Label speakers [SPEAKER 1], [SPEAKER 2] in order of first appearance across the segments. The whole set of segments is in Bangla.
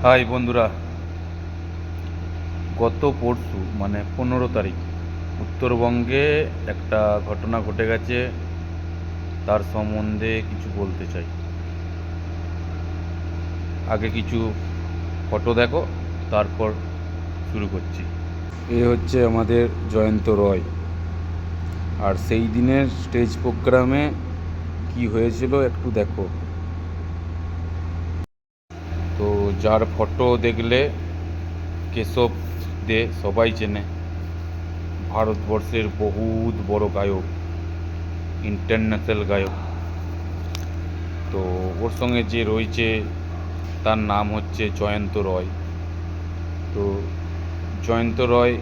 [SPEAKER 1] হাই বন্ধুরা, গত পরশু মানে 15 তারিখ উত্তরবঙ্গে একটা ঘটনা ঘটে গেছে। তার সম্বন্ধে কিছু বলতে চাই। আগে কিছু ফটো দেখো, তারপর শুরু করছি। এ হচ্ছে আমাদের জয়ন্ত রয়, আর সেই দিনের স্টেজ প্রোগ্রামে কি হয়েছিল একটু দেখো। তো যার ফটো দেখলে কেশব দে সবাই চেনে, ভারতবর্ষের বহুত বড় গায়ক, ইন্টারন্যাশনাল গায়ক। তো ওর সঙ্গে যে রয়েছে তার নাম হচ্ছে জয়ন্ত রয়। তো জয়ন্ত রয়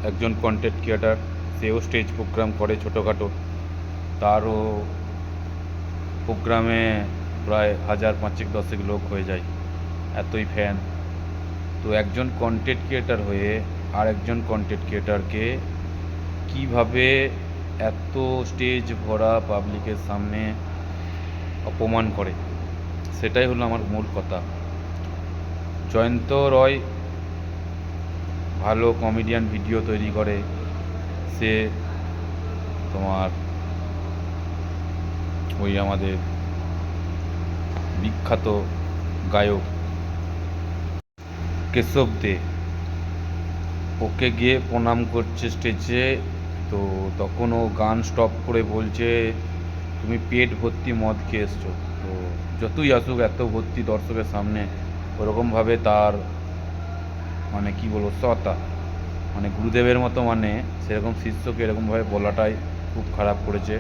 [SPEAKER 1] একজন কন্টেন্ট ক্রিয়েটার, সেও স্টেজ প্রোগ্রাম করে ছোটোখাটো। তারও প্রোগ্রামে প্রায় 1000 5 10 লোক হয়ে যায়, এতই ফ্যান। তো একজন কন্টেন্ট ক্রিয়েটার হয়ে আর একজন কন্টেন্ট ক্রিয়েটারকে কীভাবে এত স্টেজ ভরা পাবলিকের সামনে অপমান করে, সেটাই হলো আমার মূল কথা। জয়ন্ত রয় ভালো কমেডিয়ান ভিডিও তৈরি করে, সে তোমার ওই আমাদের বিখ্যাত গায়ক কেশব দে ওকে গিয়ে প্রণাম করছে স্টেজে। তো তখন ও গান স্টপ করে বলছে, তুমি পেট ভর্তি মদ খেয়ে এসছো। তো যতই আসুক এত ভর্তি দর্শকের সামনে ওরকমভাবে তার মানে কি বলবো সতা, মানে গুরুদেবের মতো, মানে সেরকম শিষ্যকে এরকমভাবে বলাটাই খুব খারাপ করেছে।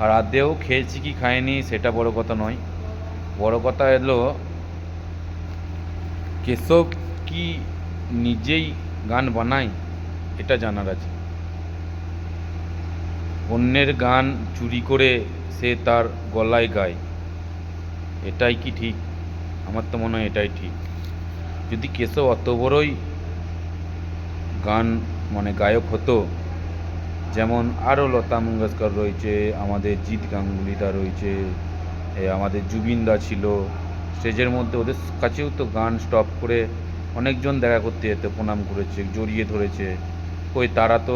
[SPEAKER 1] আর আদেও খেয়েছি কি খায়নি সেটা বড় কথা নয়, বড় কথা এলো কেশব কি নিজেই গান বানায় এটা জানার আছে। অন্যের গান চুরি করে সে তার গলায় গায়, এটাই কি ঠিক? আমার তো মনে হয় এটাই ঠিক। যদি কেশব অত বড়ই গান মানে গায়ক হতো, যেমন আরও লতা মঙ্গেশকর রয়েছে, আমাদের জিৎ গাঙ্গুলিদা রয়েছে, আমাদের জুবিনদা ছিল স্টেজের মধ্যে, ওদের কাছেও তো গান স্টপ করে অনেকজন দেখা করতে যেত, প্রণাম করেছে, জড়িয়ে ধরেছে। কই তারা তো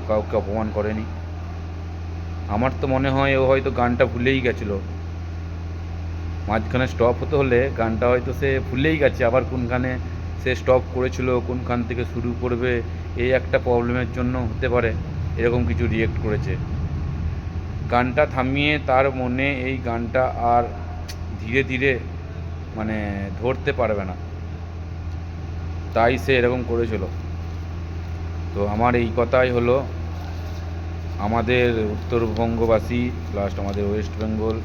[SPEAKER 1] কাউকে অপমান করেনি। আমার তো মনে হয় ও হয়তো গানটা ভুলেই গেছিলো, মাঝখানে স্টপ হতে হলে গানটা হয়তো সে ভুলেই গেছে, আবার কোনখানে সে স্টপ করেছিল, কোনখান থেকে শুরু করবে, এই একটা প্রবলেমের জন্য হতে পারে এরকম কিছু রিয়েক্ট করেছে। গানটা থামিয়ে তার মনে এই গানটা আর ধীরে ধীরে মানে ধরতে পারবে না, তাই সে এরকম করেছিল। তো আমার এই কথাই হলো, আমাদের উত্তরবঙ্গবাসী প্লাস আমাদের ওয়েস্ট বেঙ্গল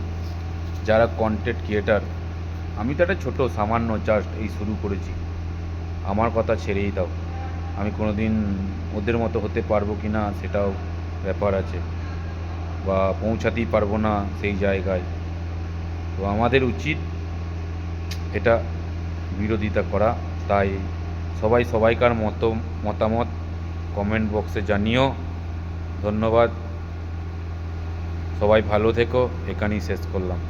[SPEAKER 1] যারা কন্টেন্ট ক্রিয়েটার, আমি তো একটা ছোটো সামান্য জাস্ট এই শুরু করেছি, আমার কথা ছেড়েই দাও, আমি কোনো দিন ওদের মতো হতে পারবো কি না সেটাও ব্যাপার আছে, বা পৌঁছাতেই পারবো না সেই জায়গায়। তো আমাদের উচিত এটা বিরোধিতা করা। তাই সবাই সবাইকার মতামত কমেন্ট বক্সে জানিও। ধন্যবাদ, সবাই ভালো থেকো, এখানেই শেষ করলাম।